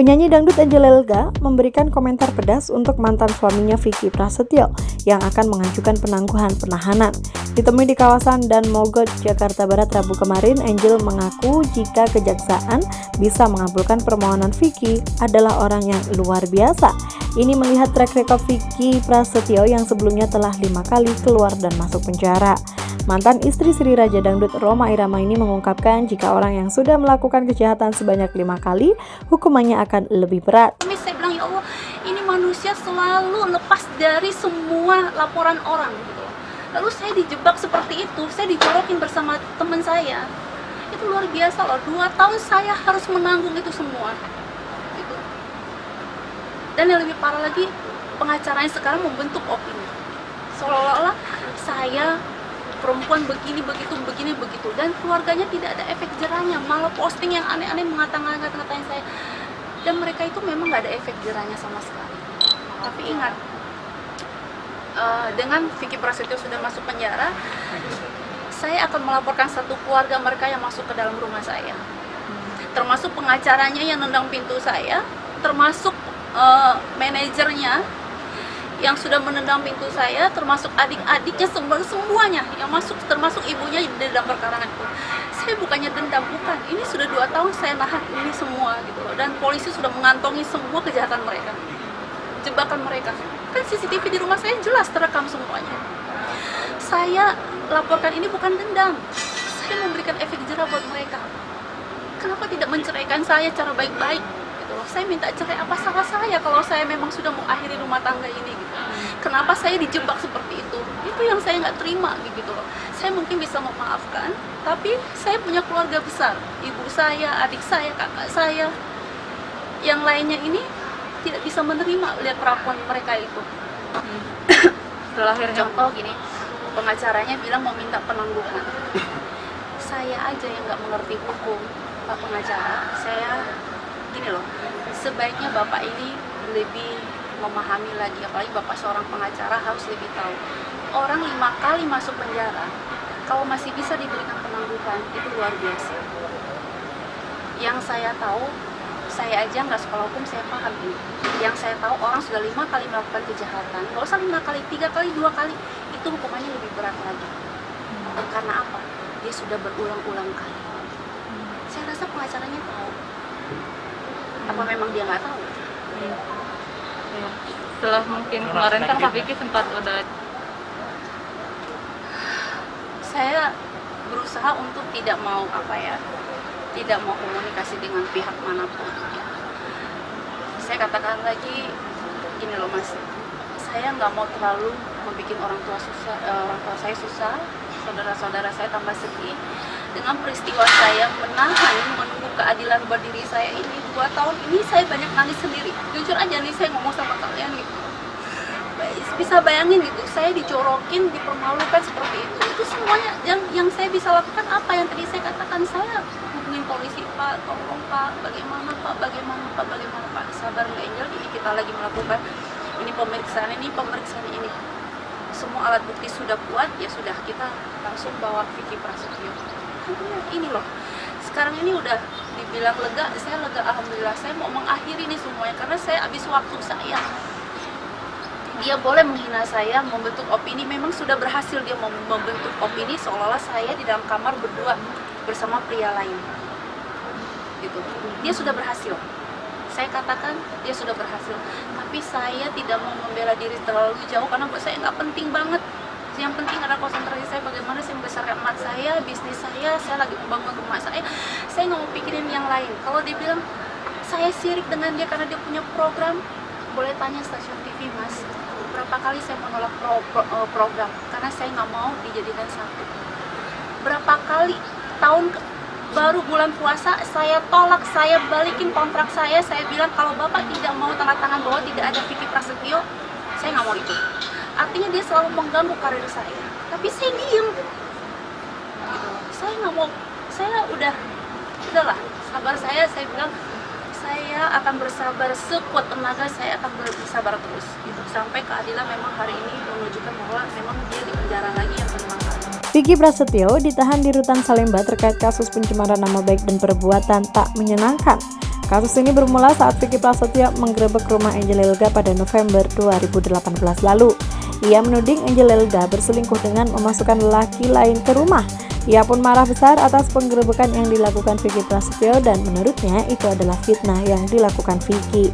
Penyanyi dangdut Angel Elga memberikan komentar pedas untuk mantan suaminya Vicky Prasetyo yang akan mengajukan penangguhan penahanan. Ditemui di kawasan Dan Mogot, Jakarta Barat Rabu kemarin, Angel mengaku jika kejaksaan bisa mengabulkan permohonan Vicky adalah orang yang luar biasa. Ini melihat track record Vicky Prasetyo yang sebelumnya telah 5 kali keluar dan masuk penjara. Mantan istri Sri Raja Dangdut Rhoma Irama ini mengungkapkan jika orang yang sudah melakukan kejahatan sebanyak 5 kali, hukumannya akan lebih berat. Saya bilang, ya Allah, ini manusia selalu lepas dari semua laporan orang gitu. Lalu saya dijebak seperti itu, saya dijorokin bersama teman saya. Itu luar biasa loh, 2 tahun saya harus menanggung itu semua gitu. Dan yang lebih parah lagi, pengacaranya sekarang membentuk opini seolah-olah saya perempuan begini begitu, dan keluarganya tidak ada efek jerahnya, malah posting yang aneh-aneh mengata-ngatain saya, dan mereka itu memang nggak ada efek jerahnya sama sekali. Tapi ingat, dengan Vicky Prasetyo sudah masuk penjara, saya akan melaporkan satu keluarga mereka yang masuk ke dalam rumah saya, termasuk pengacaranya yang nendang pintu saya, termasuk manajernya yang sudah menendang pintu saya, termasuk adik-adiknya, semuanya yang masuk, termasuk ibunya di dalam perkarangan itu. Saya bukannya dendam, bukan. Ini sudah 2 tahun saya nahan ini semua gitu loh. Dan polisi sudah mengantongi semua kejahatan mereka, jebakan mereka. Kan CCTV di rumah saya jelas terekam semuanya. Saya laporkan ini bukan dendam. Saya memberikan efek jerah buat mereka. Kenapa tidak menceraikan saya cara baik-baik? Saya minta cerai, apa salah saya kalau saya memang sudah mau akhiri rumah tangga ini gitu. Kenapa saya dijebak seperti itu? Itu yang saya nggak terima gitu loh. Saya mungkin bisa memaafkan, tapi saya punya keluarga besar, ibu saya, adik saya, kakak saya, yang lainnya ini tidak bisa menerima lihat perlakuan mereka itu. Contoh gini, pengacaranya bilang mau minta penangguhan. Saya aja yang nggak mengerti hukum, Pak pengacara, saya gini loh, sebaiknya Bapak ini lebih memahami lagi, apalagi Bapak seorang pengacara harus lebih tahu. Orang 5 kali masuk penjara, kalau masih bisa diberikan penangguhan, itu luar biasa. Yang saya tahu, saya aja nggak sekolah hukum, saya paham ini. Yang saya tahu, orang sudah 5 kali melakukan kejahatan, nggak usah 5 kali, 3 kali, 2 kali, itu hukumannya lebih berat lagi. Karena apa? Dia sudah berulang-ulang kali. Saya rasa pengacaranya tahu. Apa memang dia nggak tahu? Ya. Setelah mungkin kemarin kan Pak Vicky sempat udah, saya berusaha untuk tidak mau tidak mau komunikasi dengan pihak manapun. Saya katakan lagi gini loh Mas, saya nggak mau terlalu membuat orang tua saya susah, saudara-saudara saya tambah sedih. Dengan peristiwa saya menahan, menunggu keadilan buat diri saya ini 2 tahun ini, saya banyak nangis sendiri. Jujur aja nih, saya ngomong sama kalian gitu. Bisa bayangin gitu, saya dicorokin, dipermalukan seperti itu. Itu semuanya yang saya bisa lakukan apa yang tadi saya katakan. Saya hubungin polisi, Pak, tolong Pak, bagaimana Pak, sabar Mbak Angel, ini kita lagi melakukan pemeriksaan ini. Semua alat bukti sudah kuat, ya sudah, kita langsung bawa Vicky Prasetyo. Ini loh, sekarang ini udah dibilang lega, saya lega, alhamdulillah. Saya mau mengakhiri ini semuanya karena saya habis waktu saya. Dia boleh menghina saya, membentuk opini, memang sudah berhasil dia membentuk opini seolah-olah saya di dalam kamar berdua bersama pria lain gitu. Dia sudah berhasil, saya katakan dia sudah berhasil, tapi saya tidak mau membela diri terlalu jauh karena buat saya nggak penting banget. Yang penting adalah konsentrasi saya, bagaimana saya membesarkan emak saya, bisnis saya lagi membangun rumah saya nggak mau pikirin yang lain. Kalau dia bilang saya sirik dengan dia karena dia punya program, boleh tanya stasiun TV Mas, berapa kali saya menolak program karena saya nggak mau dijadikan satu. Berapa kali baru bulan puasa saya tolak, saya balikin kontrak saya bilang kalau Bapak tidak mau tanda tangan bahwa tidak ada Vicky Prasetyo, saya nggak mau itu. Artinya dia selalu mengganggu karir saya, tapi saya diem gitu. Saya nggak mau, saya udahlah, sabar saya bilang saya akan bersabar sekuat tenaga, saya akan bersabar terus gitu, sampai keadilan memang hari ini menunjukkan bahwa memang dia di penjara lagi yang benar. Vicky Prasetyo ditahan di Rutan Salemba terkait kasus pencemaran nama baik dan perbuatan tak menyenangkan. Kasus ini bermula saat Vicky Prasetyo menggerebek rumah Angel Elga pada November 2018 lalu. Ia menuding Angel Elga berselingkuh dengan memasukkan lelaki lain ke rumah. Ia pun marah besar atas penggerebekan yang dilakukan Vicky Prasetyo dan menurutnya itu adalah fitnah yang dilakukan Vicky.